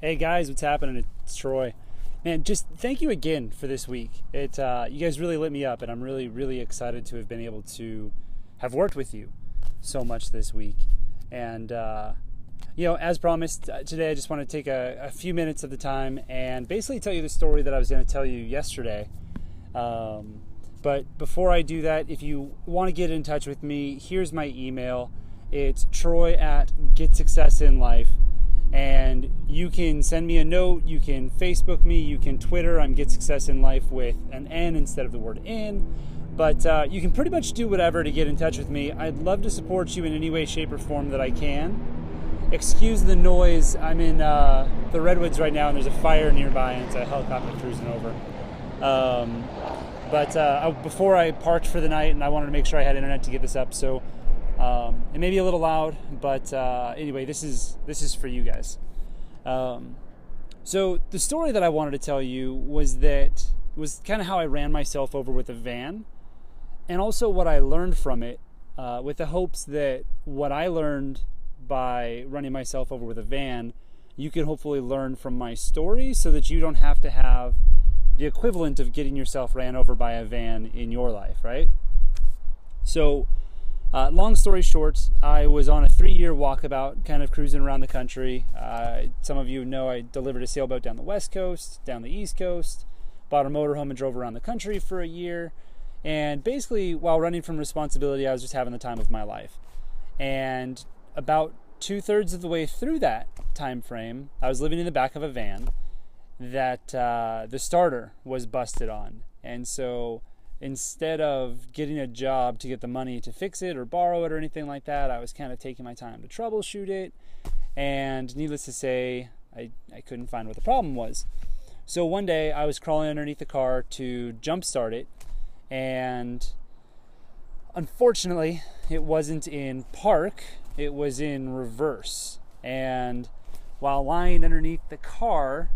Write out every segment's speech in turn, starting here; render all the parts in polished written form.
Hey guys, what's happening? It's Troy. Man, just thank you again for this week. You guys really lit me up, and I'm really excited to have been able to have worked with you so much this week. And as promised, today I just want to take a few minutes of the time and basically tell you the story that I was going to tell you yesterday. But before I do that, if you want to get in touch with me, here's my email. It's troy@getsuccessinlife. And you can send me a note, you can Facebook me, you can Twitter. I'm Get Success in Life with an N instead of the word in. But you can pretty much do whatever to get in touch with me. I'd love to support you in any way, shape, or form that I can. Excuse the noise. I'm in the Redwoods right now, and there's a fire nearby, and it's a helicopter cruising over. Before I parked for the night, and I wanted to make sure I had internet to get this up, so it may be a little loud, but anyway, this is for you guys. So the story that I wanted to tell you was kind of how I ran myself over with a van, and also what I learned from it, with the hopes that what I learned by running myself over with a van, you can hopefully learn from my story so that you don't have to have the equivalent of getting yourself ran over by a van in your life, right? So long story short, I was on a 3-year walkabout, kind of cruising around the country. Some of you know I delivered a sailboat down the West Coast, down the East Coast, bought a motorhome and drove around the country for a year. And basically, while running from responsibility, I was just having the time of my life. And about 2/3 of the way through that time frame, I was living in the back of a van that the starter was busted on. And so instead of getting a job to get the money to fix it or borrow it or anything like that, I was kind of taking my time to troubleshoot it. And needless to say, I couldn't find what the problem was. So one day I was crawling underneath the car to jump start it, and unfortunately it wasn't in park, it was in reverse. And while lying underneath the car,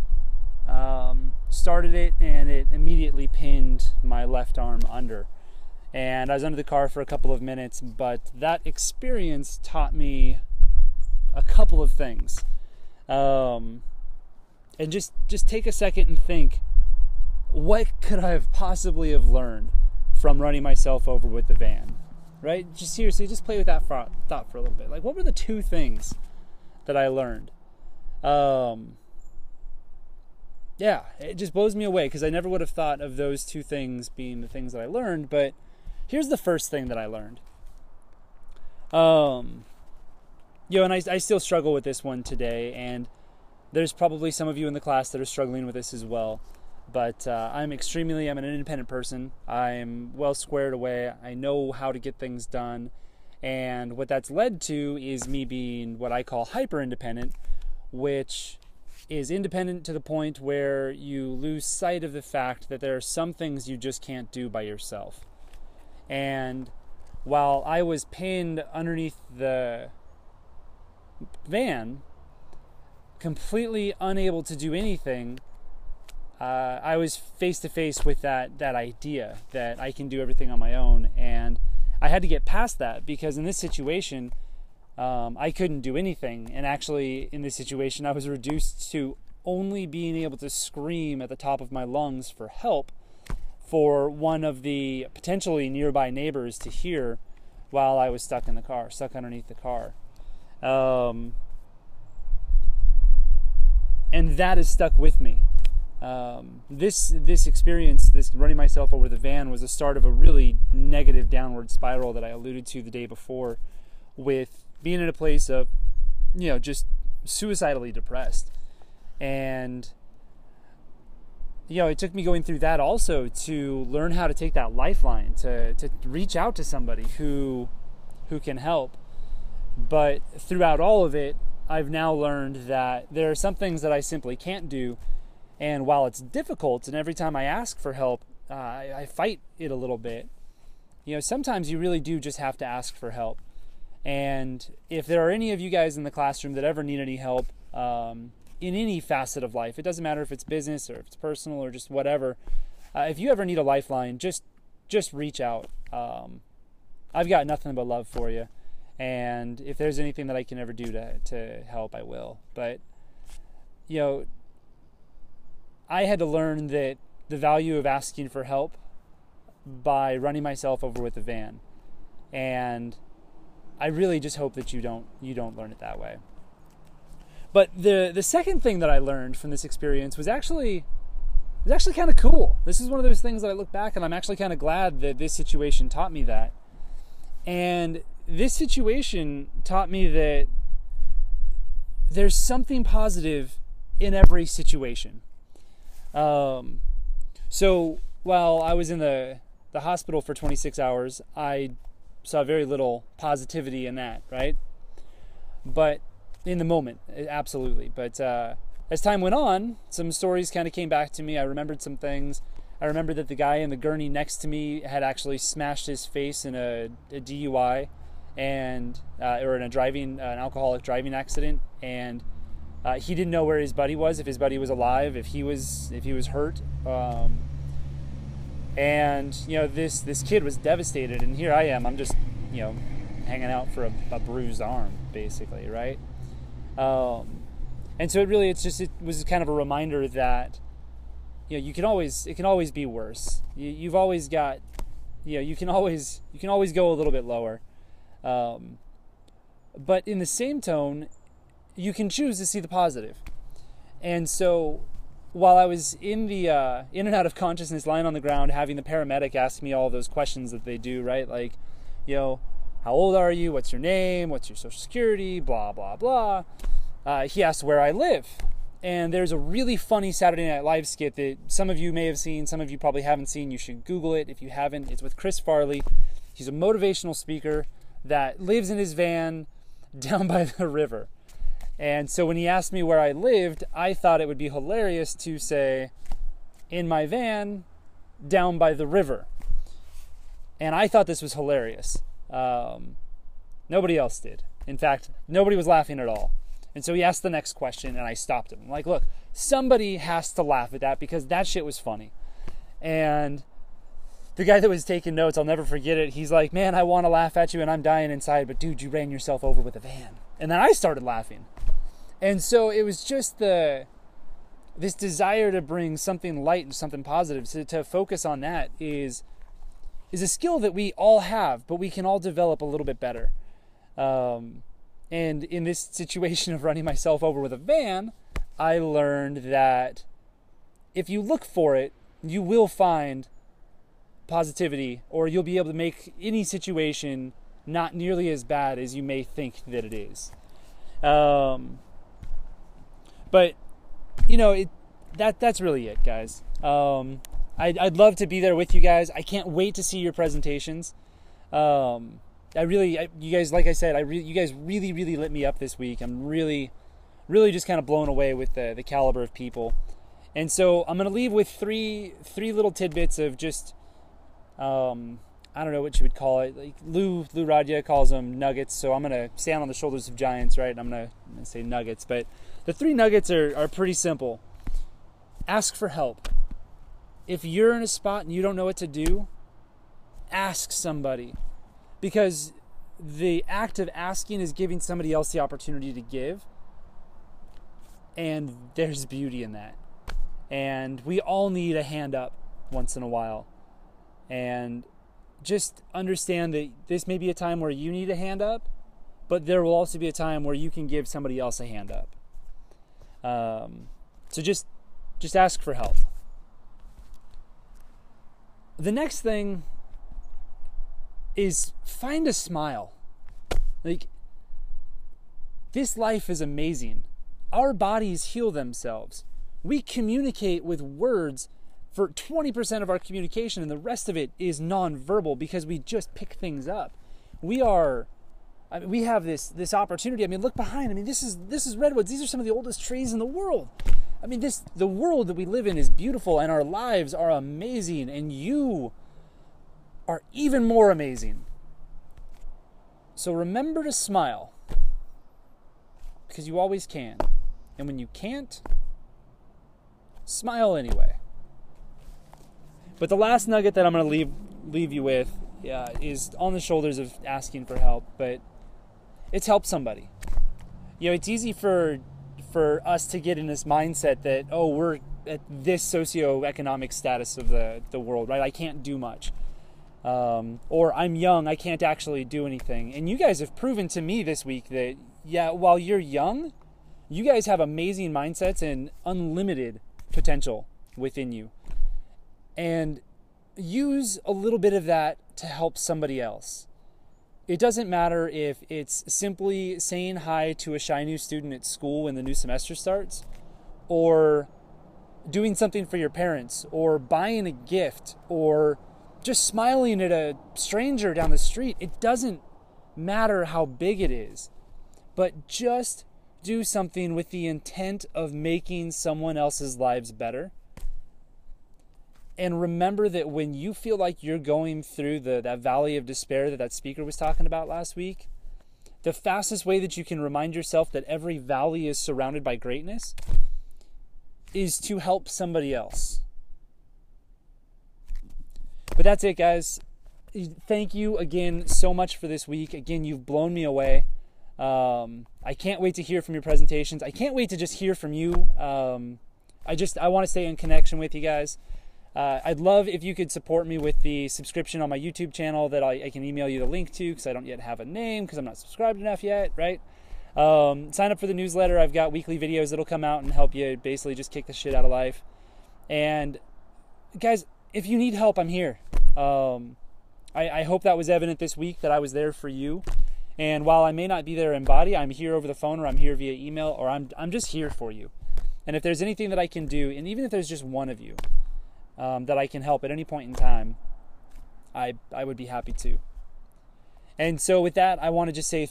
started it, and it immediately pinned my left arm under. And I was under the car for a couple of minutes, but that experience taught me a couple of things. And just take a second and think, what could I have possibly have learned from running myself over with the van? Right? Just seriously, just play with that thought for a little bit. Like, what were the two things that I learned? Yeah, it just blows me away because I never would have thought of those two things being the things that I learned. But here's the first thing that I learned. And I still struggle with this one today, and there's probably some of you in the class that are struggling with this as well. But I'm an independent person. I'm well squared away. I know how to get things done. And what that's led to is me being what I call hyper-independent, which is independent to the point where you lose sight of the fact that there are some things you just can't do by yourself. And while I was pinned underneath the van, completely unable to do anything, I was face to face with that idea that I can do everything on my own. And I had to get past that, because in this situation, I couldn't do anything. And actually, in this situation, I was reduced to only being able to scream at the top of my lungs for help for one of the potentially nearby neighbors to hear while I was stuck underneath the car. And that has stuck with me. This experience, this running myself over the van, was the start of a really negative downward spiral that I alluded to the day before, with being in a place of, just suicidally depressed. And, it took me going through that also to learn how to take that lifeline, to reach out to somebody who can help. But throughout all of it, I've now learned that there are some things that I simply can't do. And while it's difficult, and every time I ask for help, I fight it a little bit, sometimes you really do just have to ask for help. And if there are any of you guys in the classroom that ever need any help in any facet of life, it doesn't matter if it's business or if it's personal or just whatever, if you ever need a lifeline, just reach out. I've got nothing but love for you. And if there's anything that I can ever do to help, I will. But you know, I had to learn that the value of asking for help by running myself over with a van. And I really just hope that you don't learn it that way. But the second thing that I learned from this experience was actually kind of cool. This is one of those things that I look back and I'm actually kind of glad that this situation taught me that. And this situation taught me that there's something positive in every situation. So while I was in the hospital for 26 hours, I saw very little positivity in that, right? But in the moment, absolutely. But as time went on, some stories kind of came back to me. I remembered some things. I remembered that the guy in the gurney next to me had actually smashed his face in a DUI and or in an alcoholic driving accident, and he didn't know where his buddy was, if his buddy was alive, if he was hurt. And this kid was devastated, and here I am. I'm just hanging out for a bruised arm, basically, right? And so it was kind of a reminder that it can always be worse. You've always got you can always go a little bit lower, but in the same tone, you can choose to see the positive. And so while I was in and out of consciousness, lying on the ground, having the paramedic ask me all those questions that they do, right? Like, how old are you? What's your name? What's your social security? Blah, blah, blah. He asked where I live. And there's a really funny Saturday Night Live skit that some of you may have seen, some of you probably haven't seen. You should Google it if you haven't. It's with Chris Farley. He's a motivational speaker that lives in his van down by the river. And so when he asked me where I lived, I thought it would be hilarious to say, in my van down by the river. And I thought this was hilarious. Nobody else did. In fact, nobody was laughing at all. And so he asked the next question, and I stopped him. I'm like, look, somebody has to laugh at that because that shit was funny. And the guy that was taking notes, I'll never forget it. He's like, man, I want to laugh at you, and I'm dying inside, but dude, you ran yourself over with a van. And then I started laughing. And so it was just this desire to bring something light and something positive. So to focus on that is a skill that we all have, but we can all develop a little bit better. And in this situation of running myself over with a van, I learned that if you look for it, you will find positivity, or you'll be able to make any situation not nearly as bad as you may think that it is. But that's really it, guys. I'd love to be there with you guys. I can't wait to see your presentations. You guys, like I said, you guys really, really lit me up this week. I'm really, really just kind of blown away with the caliber of people. And so I'm going to leave with three little tidbits of just, I don't know what you would call it. Like Lou Radia calls them nuggets. So I'm going to stand on the shoulders of giants, right? I'm going to say nuggets, but the three nuggets are pretty simple. Ask for help. If you're in a spot and you don't know what to do, ask somebody. Because the act of asking is giving somebody else the opportunity to give. And there's beauty in that. And we all need a hand up once in a while. And just understand that this may be a time where you need a hand up, but there will also be a time where you can give somebody else a hand up. So just ask for help. The next thing is find a smile. Like, this life is amazing. Our bodies heal themselves. We communicate with words for 20% of our communication, and the rest of it is nonverbal because we just pick things up. We have this opportunity. I mean, look behind. I mean, this is redwoods. These are some of the oldest trees in the world. I mean, the world that we live in is beautiful, and our lives are amazing, and you are even more amazing. So remember to smile, because you always can. And when you can't, smile anyway. But the last nugget that I'm going to leave you with is on the shoulders of asking for help, but it's help somebody. It's easy for for us to get in this mindset that, oh, we're at this socioeconomic status of the world, right? I can't do much. Or I'm young, I can't actually do anything. And you guys have proven to me this week that, yeah, while you're young, you guys have amazing mindsets and unlimited potential within you. And use a little bit of that to help somebody else. It doesn't matter if it's simply saying hi to a shy new student at school when the new semester starts, or doing something for your parents, or buying a gift, or just smiling at a stranger down the street. It doesn't matter how big it is, but just do something with the intent of making someone else's lives better. And remember that when you feel like you're going through that valley of despair that speaker was talking about last week, the fastest way that you can remind yourself that every valley is surrounded by greatness is to help somebody else. But that's it, guys. Thank you again so much for this week. Again, you've blown me away. I can't wait to hear from your presentations. I can't wait to just hear from you. I want to stay in connection with you guys. I'd love if you could support me with the subscription on my YouTube channel that I can email you the link to, because I don't yet have a name because I'm not subscribed enough yet, right? Sign up for the newsletter. I've got weekly videos that'll come out and help you basically just kick the shit out of life. And guys, if you need help, I'm here. I hope that was evident this week that I was there for you. And while I may not be there in body, I'm here over the phone, or I'm here via email, or I'm just here for you. And if there's anything that I can do, and even if there's just one of you, that I can help at any point in time, I would be happy to. And so with that, I want to just say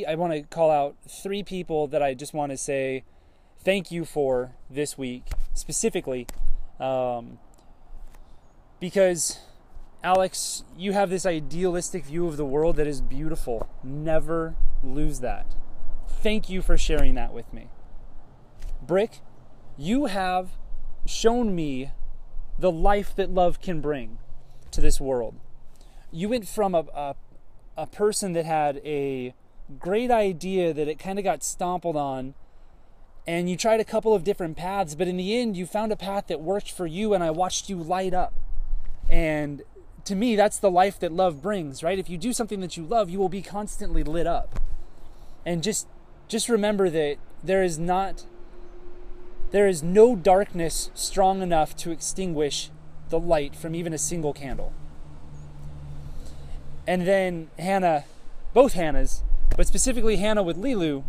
I want to call out 3 people that I just want to say thank you for this week, specifically, because Alex, you have this idealistic view of the world that is beautiful. Never lose that. Thank you for sharing that with me. Brick, you have shown me the life that love can bring to this world. You went from a person that had a great idea that it kind of got stompled on, and you tried a couple of different paths, but in the end you found a path that worked for you, and I watched you light up. And to me, that's the life that love brings, right? If you do something that you love, you will be constantly lit up. And just remember that there is no darkness strong enough to extinguish the light from even a single candle. And then Hannah, both Hannahs, but specifically Hannah with Lilu,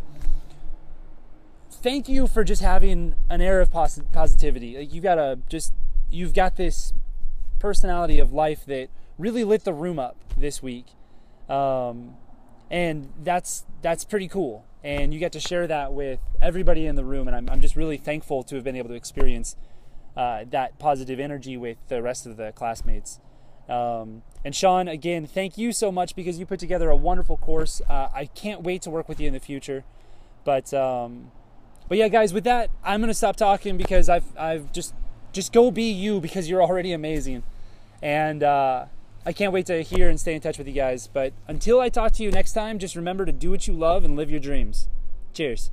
thank you for just having an air of positivity. Like you've got this personality of life that really lit the room up this week. And that's pretty cool. And you get to share that with everybody in the room. And I'm just really thankful to have been able to experience that positive energy with the rest of the classmates. And Sean, again, thank you so much, because you put together a wonderful course. I can't wait to work with you in the future. But yeah, guys, with that, I'm going to stop talking, because I've just go be you, because you're already amazing. And I can't wait to hear and stay in touch with you guys. But until I talk to you next time, just remember to do what you love and live your dreams. Cheers.